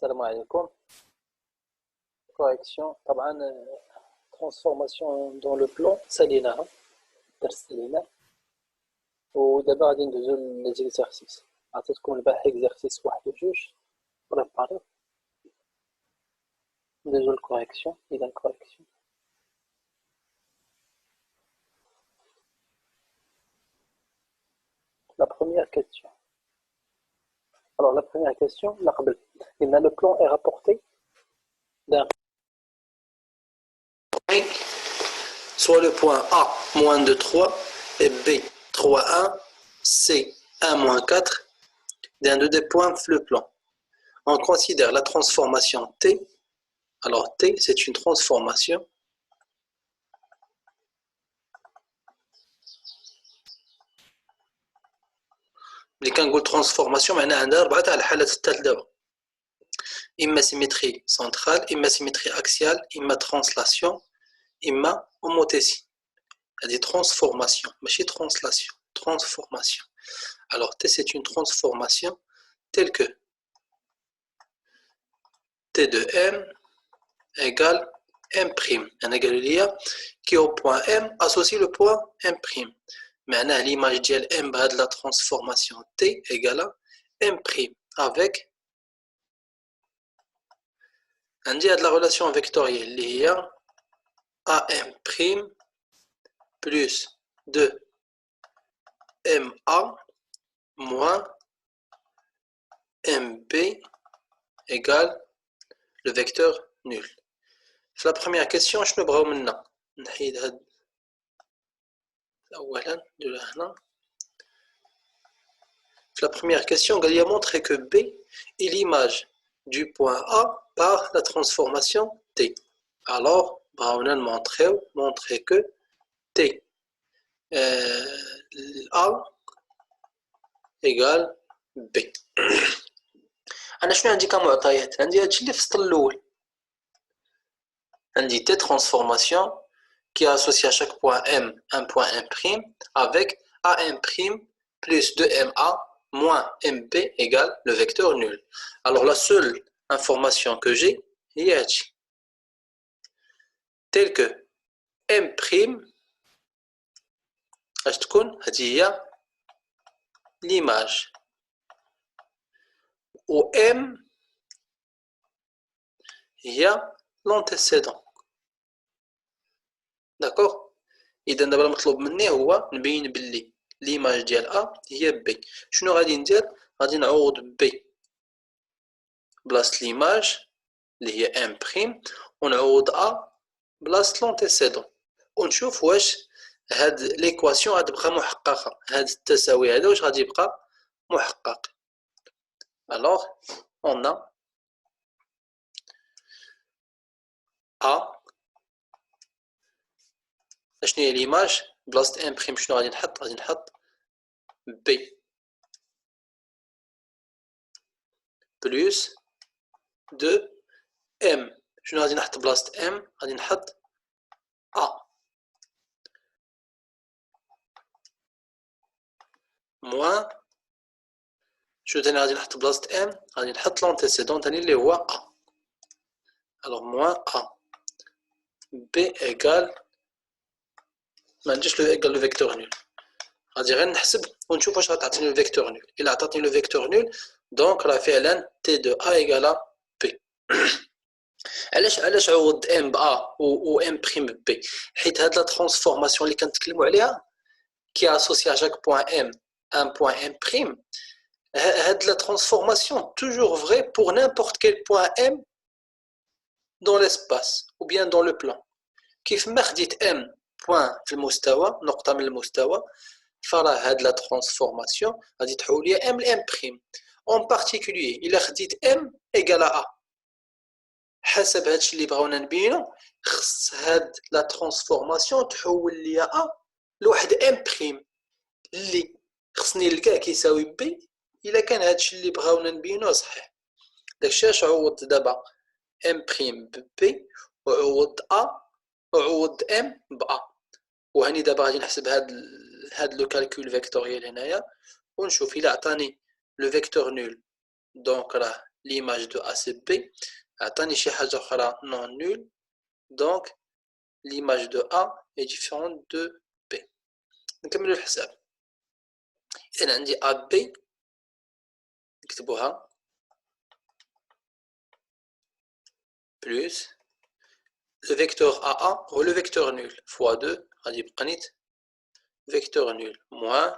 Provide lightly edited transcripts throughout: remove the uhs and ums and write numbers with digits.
السلام عليكم. correction طبعا transformation dans le plan ساليناها درس ساليناه ودابا غادي ندوزو ليزيكزارسيس. عطيتكم البارح اكزارسيس واحد وجوج بريباري ندوزو للكوريكسيون. اذا كوريكسيون la première question. Alors la première question, la قبل قلنا le plan est rapporté d'un soit le point A moins 2, 3 et B 3, 1, C 1, moins 4 d'un de des points le plan. On considère la transformation T. Alors T c'est une transformation اللي كنقول transformation معناها عندها 4 تاع الحالات الثلاث دابا، اما symétrie centrale اما symétrie axiale اما translation اما homothétie. هذه transformation ماشي translation، transformation. Alors T c'est une transformation telle que T de M égale M'. أنا قالوا لي qui au point M associe le point M'. معناه l'image ديال M بهاد la transformation T égale à M' avec عندي هاد la relation vectorielle اللي هي AM' plus 2 MA moins MB égale le vecteur nul. في la première question شنو بغاو منا؟ نحيد هاد اولا نديرها هنا. في la première question قال لي montrer que B est l'image du point A par la transformation T. Alors بغاونا montrer que T A égale B. أنا شنو عندي كمعطيات؟ عندي هادشي اللي في السطر الأول، عندي T transformation qui est associé à chaque point M un point M' avec AM' plus 2MA moins MB égale le vecteur nul. Alors la seule information que j'ai est telle que M' اش تكون هذه هي l'image و M هي l'antécédent. داكوغ. اذا دابا المطلوب مني هو نبين باللي ليماج ديال ا هي بي. شنو غادي ندير؟ غادي نعوض بي بلاصه ليماج اللي هي ام بريم ونعوض ا بلاصه لونتيسيدون ونشوف واش هاد ليكواسيون غتبقى محققه، هاد التساوي هذا واش غادي يبقى محقق. الوغ اون ا شنو هي ليماج بلاصه ام بريم شنو غادي نحط؟ غادي نحط بي بلس 2 ام. شنو غادي نحط بلاصه ام؟ غادي نحط ا موان شنو تاني غادي نحط بلاصه ام؟ غادي نحط لونتيسيدون تاني اللي هو ا. الوغ موان ا بي ايكال ما عنديش لو ايكال لو فيكتور نول. غادي غير نحسب ونشوف واش غتعطيني لو فيكتور نول. الا عطاتني لو فيكتور نول دونك راه فعلا تي دو ا ايكال بي. علاش عوض ام با و ام بريم بي؟ حيت هاد لا ترانسفورماسيون اللي كنتكلموا عليها كي اسوسي ا شاك بوين ام ان بوين ام بريم، هاد لا ترانسفورماسيون توجور فري pour n'importe quel point m dans l'espace ou bien dans le plan. كيف ما خديت ام بوين في المستوى، نقطه من المستوى، فراه هاد لا ترانسفورماسيون غادي تحول لي ام لام بريم. اون بارتيكولير الا خديت ام ايكال ا حسب هادشي اللي بغاونا نبينو، خص هاد لا ترانسفورماسيون تحول لي ا لواحد ام بريم اللي خصني نلقاه كيساوي بي الا كان هادشي اللي بغاونا نبينو صحيح. داكشي اش عوضت دابا ام بريم بي وعوض ا وعوض ام با. وهاني دابا غادي نحسب هاد لو كالكول فيكتوريال هنايا ونشوف الا عطاني لو فيكتور نول دونك راه l'image de A c'est B. عطاني شي حاجة أخرى non nul. Donc l'image de A est différente de B. نكملوا الحساب. إذا عندي AB نكتبوها plus le vecteur AA ou le vecteur nul fois 2 غادي يبقى نيت vecteur nul moins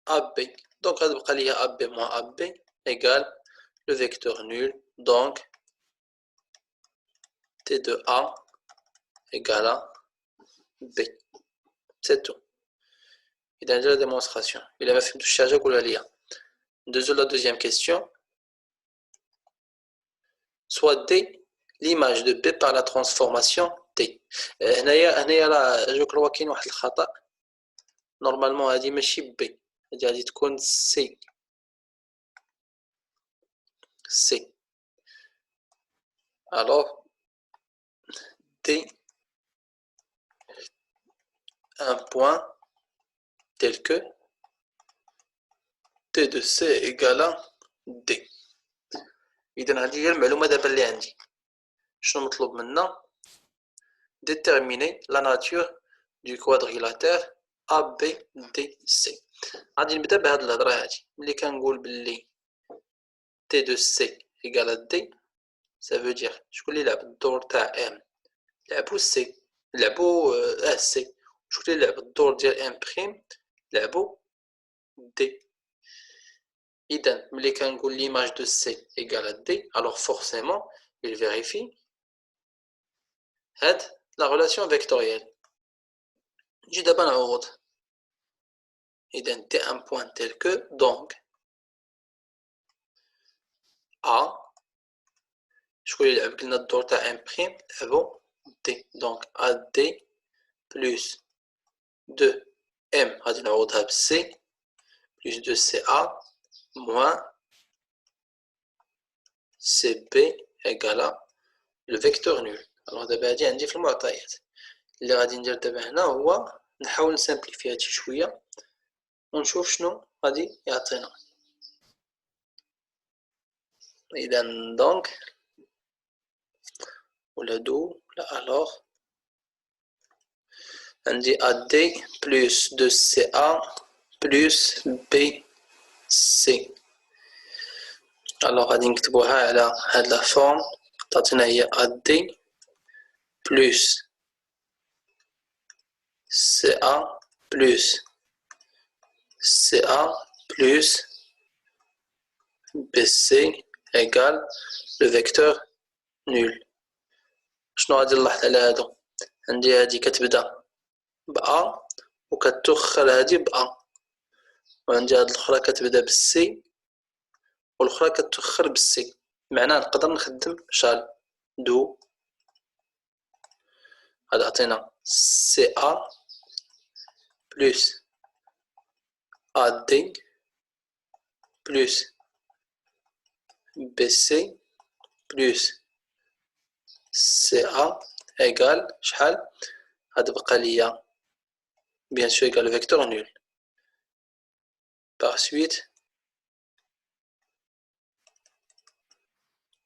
AB. Donc غادي يبقى ليا AB moins AB égale le vecteur nul. Donc T de A égale à B. C'est tout. إذا جا la démonstration. إلا ما فهمتوش شي حاجة قولها ليا. ندوزو la deuxième question. Soit D l'image de B par la transformation T. هنايا راه جو كروا كاين واحد الخطأ. نورمالمون هادي ماشي B. هادي غادي تكون C. C. Alors D un point tel que T de C égale à D. إذا هذه هي المعلومة دابا اللي عندي. شنو مطلوب منا؟ déterminer la nature du quadrilatère ABDC. غادي نبدا بهاد الهضره هادي. ملي كنقول باللي T de C égale à D, ça veut dire شكون اللي لعب الدور تاع M؟ لعبو C. لعبو C. شكون اللي لعب الدور ديال M prime؟ لعبو D. إذا ملي كنقول l'image de C égale à D, alors forcément il vérifie هاد la relation vectorielle. نجي دابا نعوض. إذا T un point tel que donc A شكون اللي لعب قلنا الدور تاع M prime لعبو D. donc AD plus 2M غادي نعوضها ب C plus 2CA moins CB égale à le vecteur nul. alors دابا هادي عندي في المعطيات. اللي غادي ندير دابا هنا هو نحاول نسامبليفي هادشي شويه ونشوف شنو غادي يعطينا. اذا دونك ولا دو لا الوغ عندي AD plus 2CA plus BC. alors غادي نكتبوها على هاد لا فورم. تعطينا هي AD plus CA plus CA plus BC égale le vecteur nul. شنو غادي نلاحظ على هادو؟ عندي هادي كتبدا ب A وكتوخر هادي ب A، وعندي هاد الأخرى كتبدا ب C والأخرى كتوخر ب C. معناه نقدر نخدم شال دو. غادي عطينا CA plus AD plus BC plus CA égale شحال؟ غادي بقى ليا bien sûr égale le vecteur nul. par suite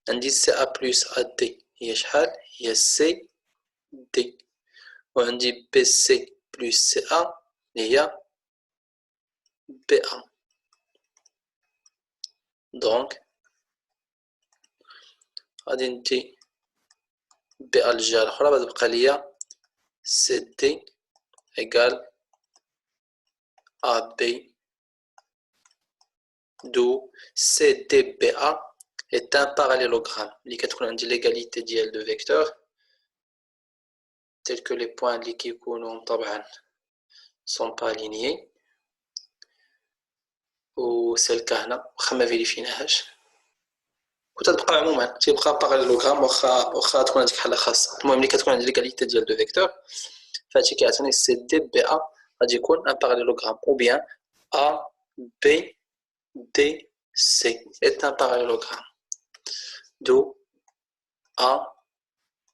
عندي CA plus AD هي شحال؟ هي CD وعندي BC plus CA هي BA. donc غادي ندي BA الجهة الأخرى غادي تبقى ليا CD égale AB d'où CDBA est un parallélogramme. اللي كتكون عندي l'égalité ديال دو vecteurs tels que les points اللي كيكونوا طبعا sont pas alignés و سي الكا هنا واخا ما فيريفيناهاش وتتبقى عموما تيبقى باراليلوغرام واخا تكون عندك حاله خاصه. المهم ملي كتكون عندي ليغاليتي ديال دو فيكتور فهادشي كيعطيني سي دي بي ا غادي يكون ان باراليلوغرام او بيان ا بي دي سي est un parallélogramme d'où A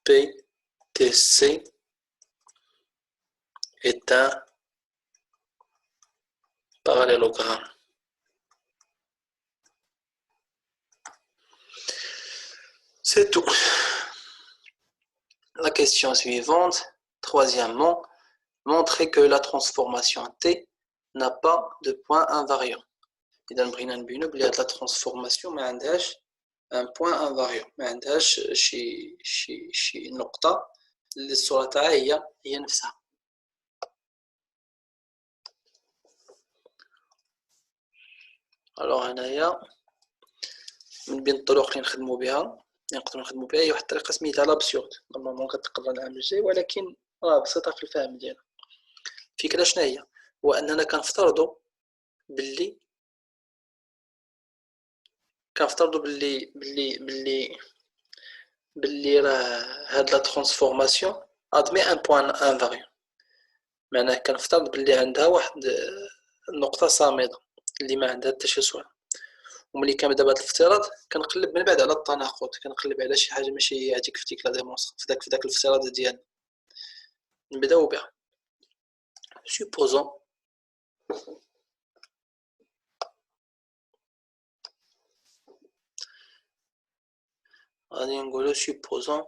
B D C est un parallélogramme. C'est tout. La question suivante, troisièmement, montrer que la transformation T n'a pas de point invariant. إذا بغينا نبينو بلي هاد لا ترانسفورماسيون ما عندهاش ان بوين انفاريون، ما عندهاش شي نقطة اللي الصورة تاعها هي نفسها. الوغ هنايا من بين الطرق اللي نخدمو بها نقدروا نخدمو بها هي واحد الطريقة سميتها لابسيورد، نورمالمون كتقرا العام الجاي ولكن راه بسيطة في الفهم ديالها. الفكرة شنو هي؟ هو أننا كنفترضوا باللي راه هاد لا ترانسفورماسيون ادمي ان بوين انفاريون، معناه كنفترض باللي عندها واحد النقطة صامدة اللي ما عندها حتى شي صورة. وملي كنبدا بهذا الافتراض كنقلب من بعد على التناقض، كنقلب على شي حاجة ماشي هي هذيك في ديك لا ديمونستر في داك الافتراض ديالنا. نبداو بها. supposons غادي نقولو supposons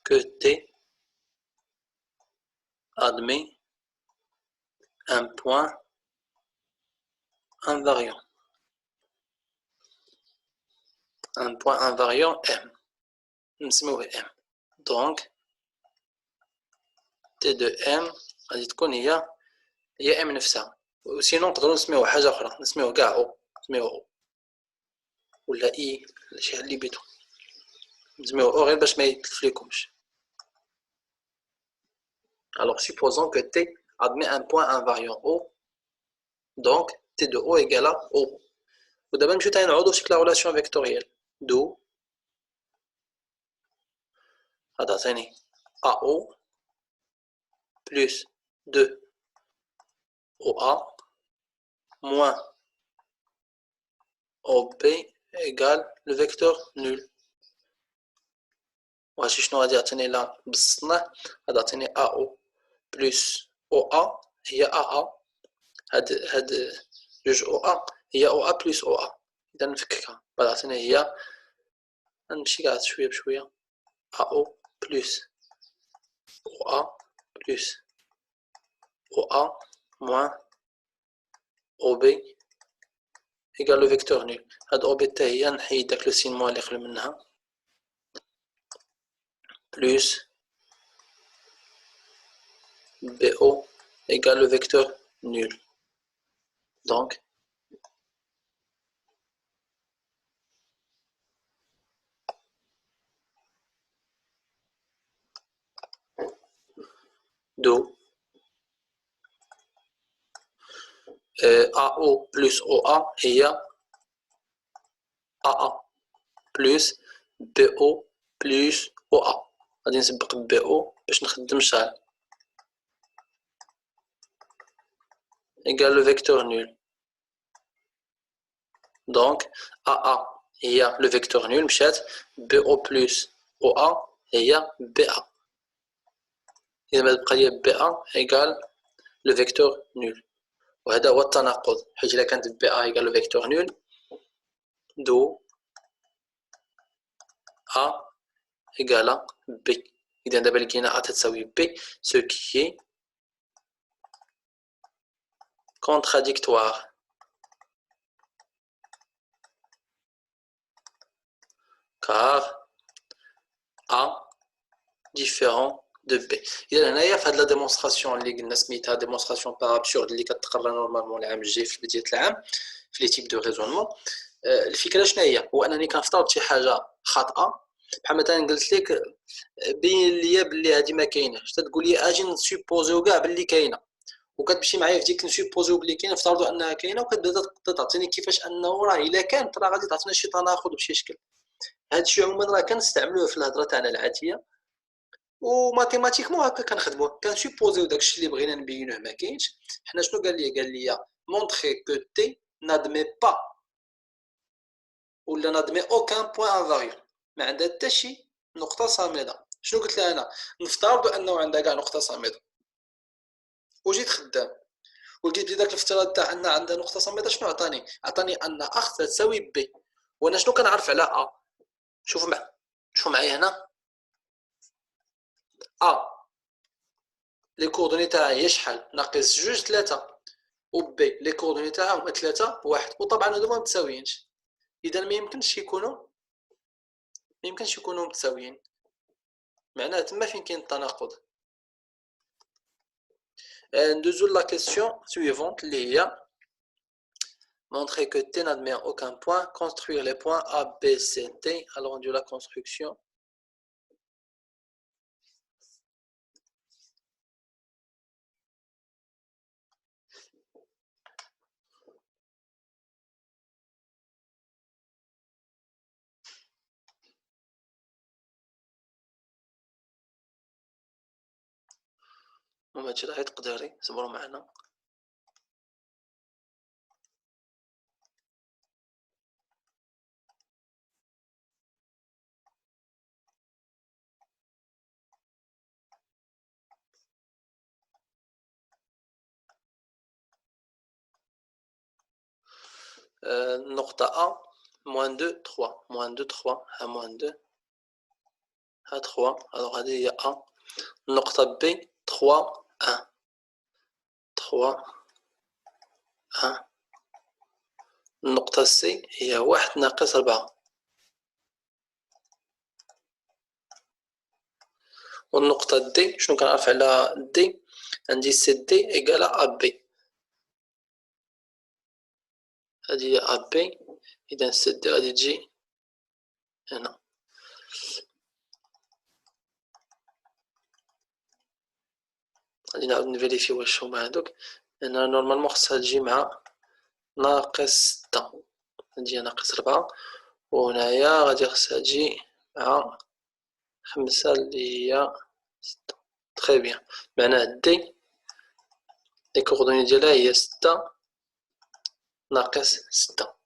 que T admet un point invariant. Un point invariant M. نسميوه M. Donc T de M غادي تكون هي M نفسها. وسينو نقدروا نسميوه حاجة أخرى، نسميوه كاع أو، نسميوه أو ولا إي ولا شي اللي بيتو، نسميوه أو غير باش ما يتلفليكمش. Alors supposons que T admet un point invariant O, donc T de O égale à O. ودابا نمشيو تاني نعوضو في لا relation vectorielle. دو هذا ثاني AO plus 2 OA moins OB égale le vecteur nul. وهادشي شنو غادي يعطيني لا بسطناه؟ غادي يعطيني AO plus OA هي AA، هاد جوج OA هي OA plus OA. إذا نفككها غادي يعطيني هي، نمشي كاع شوية بشوية، AO plus OA plus OA moins OB égale le vecteur nul. هاد OB حتى هي نحيد داك لو سين موان اللي قبل منها plus BO égale le vecteur nul. Donc do AO plus OA هي AA plus BO plus OA. غادي نسبق BO باش نخدم شحال égale le vecteur nul. Donc AA هي le vecteur nul مشات، BO plus OA هي BA. إذا ما تبقى لي BA égale le vecteur nul. وهذا هو التناقض، حيت إلا كانت BA égale le vecteur nul دو A égale B. إذا دابا لقينا A تساوي B، ce qui est contradictoire car A différent de B. إذا هنايا في هاد لا ديمونستراسيون اللي قلنا سميتها ديمونستراسيون بار ابسورد اللي كتقرا نورمالمون العام الجاي في بداية العام في لي تيب دو ريزونمون، الفكرة شنو هي؟ هو أنني كنفترض شي حاجة خاطئة، بحال مثلا قلت لك بين ليا بلي هادي ما كايناش، تتقول لي اجي نسوبوزيو كاع بلي كاينه، وكتمشي معايا في ديك نسوبوزيو بلي كاينه نفترضوا انها كاينه، وكتبدا تعطيني كيفاش انه راه الا كانت راه غادي تعطينا شي تناقض بشي شكل. هادشي عموما راه كنستعملوه في الهضره تاعنا العاديه، وماتيماتيكمون هكا كنخدموه، كنسوبوزيو داكشي اللي بغينا نبينوه ما كاينش. حنا شنو قال لي مونطري كو تي نادمي با ولا نادمي اوكان بوين انفاريون، ما عندها حتى شي نقطه صامده. شنو قلت لها انا؟ نفترضوا انه عندها كاع نقطه صامده، وجيت خدام ولقيت بلي داك الافتراض تاع ان عندها نقطه صامته شنو عطاني ان اخ تساوي بي. وانا شنو كنعرف على ا؟ شوفوا معايا هنا ا لي كوردوني تاعها هي شحال؟ ناقص جوج 3 و بي لي كوردوني تاعها هما 3 1 وطبعا هادو ما متساويينش اذا ما يمكنش يكونوا متساويين معناها تما فين كاين التناقض. ندوزو لا كيسيون سويفونت اللي هي montrer que T n'admet aucun point, construire les points A, B, C, D. Alors on dit la construction. وماشي راهي تقدري صبروا معنا. النقطة A moins 2 3 moins 2 3 ها moins 2 ها 3 alors هذه هي A. النقطة B 3 1 3 1. النقطة C هي 1 ناقص 4. والنقطة D شنو كنعرف على D؟ عندي سي دي إيكال أ بي. هذه هي أ بي. إذا سي دي غادي تجي هنا. غادي نعاود نفيريفي واش هما هادوك. هنا نورمالمون خصها تجي مع ناقص 6. هادي هي ناقص 4 وهنايا غادي خصها تجي مع 5 اللي هي 6. تري بيان. معناه دي لي كوردوني ديالها هي 6 ناقص 6.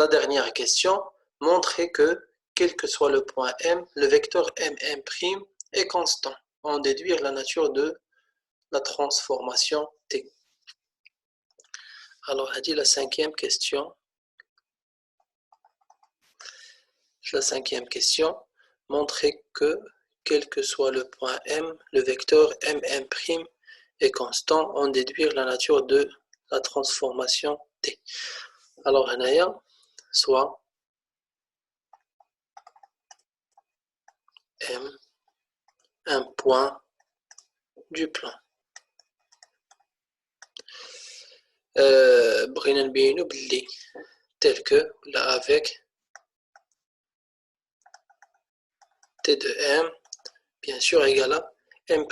La dernière question, montrer que, quel que soit le point M, le vecteur MM' est constant. En déduire la nature de la transformation T. Alors, on a dit la cinquième question. La cinquième question, montrer que, quel que soit le point M, le vecteur MM' est constant. En déduire la nature de la transformation T. Alors, on a soit M, un point du plan. بغينا نبينو بلي tel que là avec T de M bien sûr égale à M'.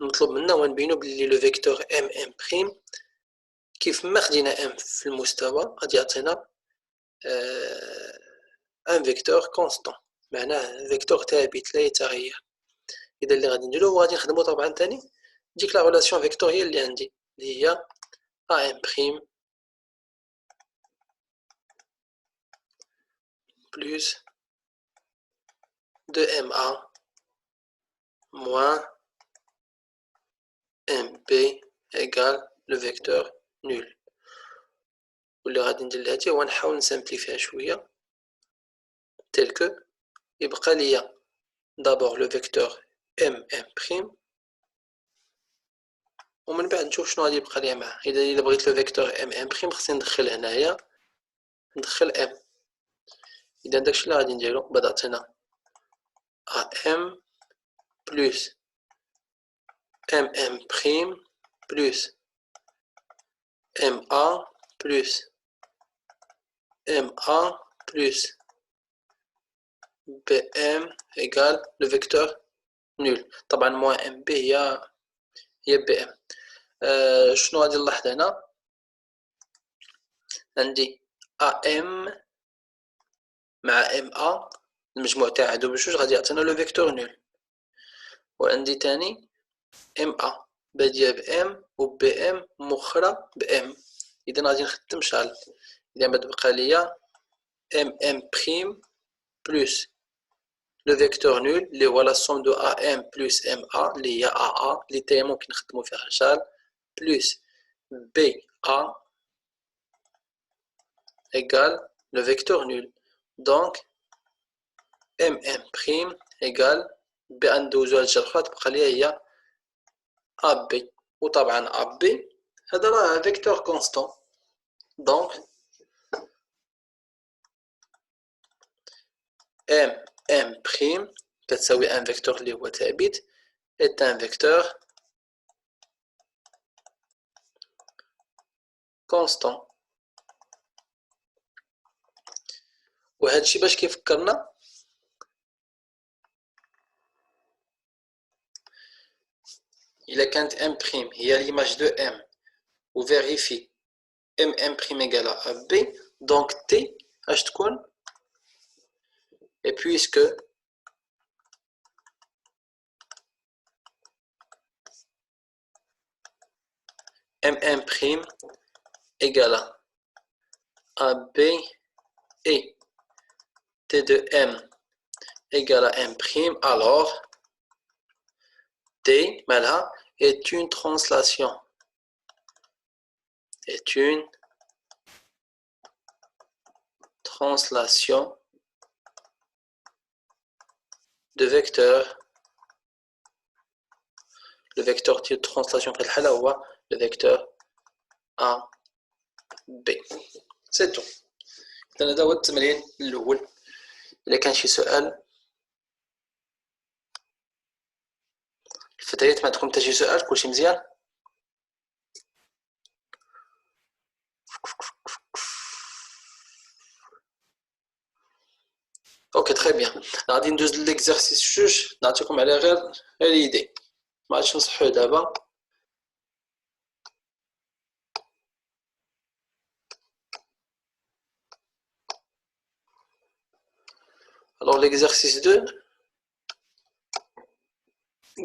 نطلب منا ونبينو بلي le vecteur MM' كيف ما خدينا M في المستوى غادي يعطينا ان فيكتور كونستون معناه فيكتور ثابت لا يتغير. اذا اللي غادي نديرو هو غادي نخدمو طبعا ثاني ديك لا ريلاسيون فيكتوريال اللي عندي اللي هي AM' plus 2MA moins MP égale le vecteur nul. واللي غادي ندير لها هو نحاول نسامبليفيها شويه tel que يبقى ليا d'abord le vecteur MM' ومن بعد نشوف شنو غادي يبقى ليا معاه. اذا بغيت لو فيكتور MM' خصني ندخل هنايا ندخل M. اذا داكشي اللي غادي نديرو بعد عطينا AM plus MM' plus MA plus MA plus BM égale le vecteur nul. طبعا moins MB هي BM. شنو غادي نلاحظ هنا؟ عندي AM مع MA المجموع تاع هادو بجوج غادي يعطينا لو فيكتور نول. وعندي تاني MA بادية بM و BM مخرى بM. إذا غادي نخدم شحال؟ إذا بقى ليا MM' plus le vecteur nul اللي هو لا سوم دو AM plus MA اللي هي AA اللي تاهي ممكن نخدمو فيها شحال plus BA égale le vecteur nul. Donc, MM' égale B ندوزو على الجهة الأخرى تبقى لي هي AB. وطبعا AB هذا راه فيكتور كونستون. دونك MM' كتساوي ان فيكتور اللي هو ثابت est un vecteur constant. وهذا الشيء باش كيفكرنا إلا كانت M' هي l'image de M و vérifie MM' égale à B, donc T اش تكون؟ et puisque MM' égale à B et T de M égale à M', alors T malha, est une translation. Est une translation de vecteur. Le vecteur de translation في الحالة هو le vecteur A B. C'est tout. هذا هو التمرين الأول. إلا كان شي سؤال الفتيات ما عندكم حتى شي سؤال؟ كلشي مزيان؟ اوكي تري بيان. غادي ندوز ليكزارسيس جوج نعطيكم على غير ليدي، ما غاديش نصحو دابا. Alors l'exercice 2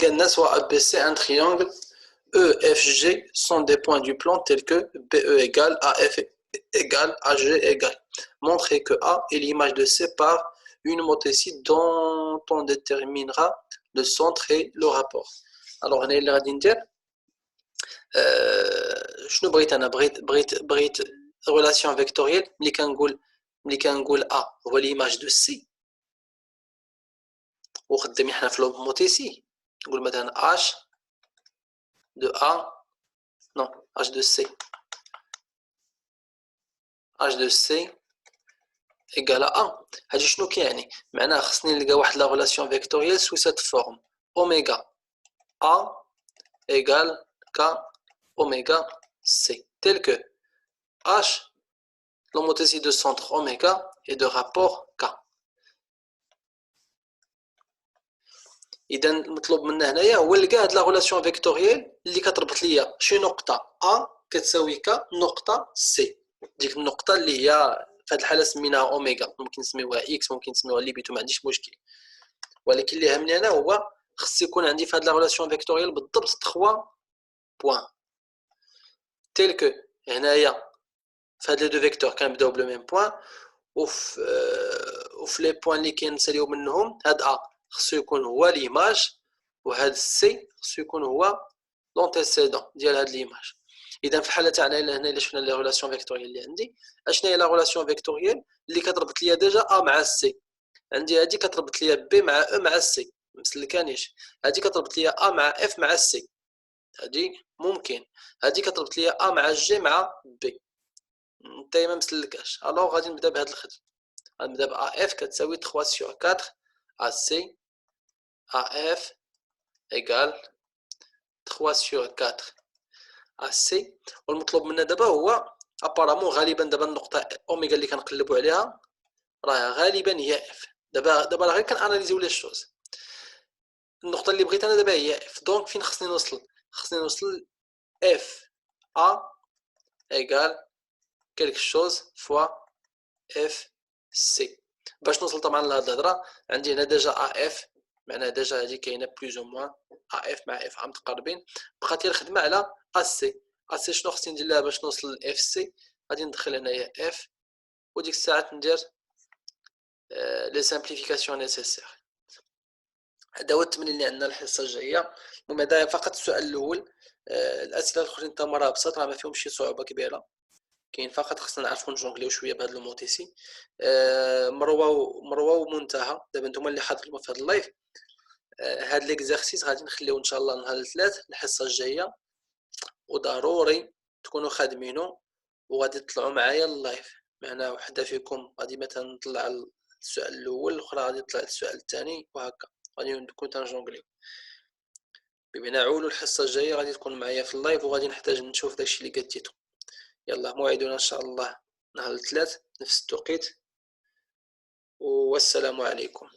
قالنا soit ABC un triangle EFG sont des points du plan tels que BE égale AF égale AG égale. Montrez que A est l'image de C par une motétie dont on déterminera le centre et le rapport. Alors هنا اللي غادي ندير شنو بغيت انا بغيت relation vectorielle ملي كنقول A هو l'image de C وخدامين حنا في الموتيسي نقول مثلا H de A non H de C H de C égale à A. هادشي شنو كيعني؟ معناها خصني نلقى واحد لا relation vectorielle sous cette forme oméga A égale K oméga C tel que H l'homothétie de centre oméga et de rapport K. اذا المطلوب منا هنايا هو نلقى هاد لا ريلاسيون فيكتوريال اللي كتربط ليا شي نقطه A كتساوي K نقطه C. ديك النقطه اللي هي في هاد الحاله سميناها اوميغا، ممكن نسميوها اكس ممكن نسميوها ليبيتو ما عنديش مشكل، ولكن اللي هامني انا هو خص يكون عندي في هاد لا ريلاسيون فيكتوريال بالضبط 3 بوين تيل كو هنايا في هاد لي دو فيكتور كنبداو بلو ميم بوين وفي لي بوين اللي كنساليو منهم هاد A خصو يكون هو ليماج وهاد سي خصو يكون هو لونتيسيدون ديال هاد ليماج. اذا في الحاله تاعنا هنا الا شفنا لي ريلاسيون فيكتوريال اللي عندي اشنا هي لا ريلاسيون فيكتوريال اللي كتربط ليا ديجا A مع سي. عندي هادي كتربط ليا بي مع او مع سي مسلكانيش، هادي كتربط ليا A مع اف مع سي هادي ممكن، هادي كتربط ليا A مع جي مع بي نتايا ما مسلكاش. الوغ غادي نبدا بهاد الخدمه، غنبدا ب اف كتساوي 3 sur 4 AC AF égale 3 sur 4 AC. والمطلوب منا دابا هو ابارامون غالبا دابا النقطه اوميغا اللي كنقلبوا عليها راه غالبا هي اف. دابا راه غير كناناليزيو لي شوز. النقطه اللي بغيت انا دابا هي اف، دونك فين خصني نوصل؟ خصني نوصل اف ا égale quelque chose fois اف سي. باش نوصل طبعا لهاد الهضره عندي هنا ديجا اف، معناها ديجا هادي كاينه بلوز او موان اف مع اف متقاربين. بقات لي الخدمه على اس سي. شنو خصني ندير لها باش نوصل لاف سي؟ غادي ندخل هنايا اف وديك الساعات ندير لي سامبليفيكاسيون نيسيسير. هذا هو التمرين اللي عندنا الحصه الجايه. المهم هذا فقط السؤال الاول الاسئله الاخرين تما راه بساط، راه ما فيهمش شي صعوبه كبيره، كاين فقط خصنا نعرفوا نجونغليو شويه بهذا الموتيسي. مروه ومنتهى، دابا نتوما اللي حاضرين في هذا اللايف، هاد ليكزارسيس غادي نخليو ان شاء الله نهار الثلاث الحصه الجايه، وضروري تكونوا خادمينه وغادي تطلعوا معايا اللايف، معنا وحده فيكم غادي مثلا نطلع السؤال الاول، الاخرى غادي تطلع السؤال الثاني، وهكا غادي نكون تنجونغليو. بما عولوا الحصه الجايه غادي تكون معايا في اللايف، وغادي نحتاج نشوف داكشي اللي قديتو. يلا موعدنا ان شاء الله نهار الثلاث نفس التوقيت، والسلام عليكم.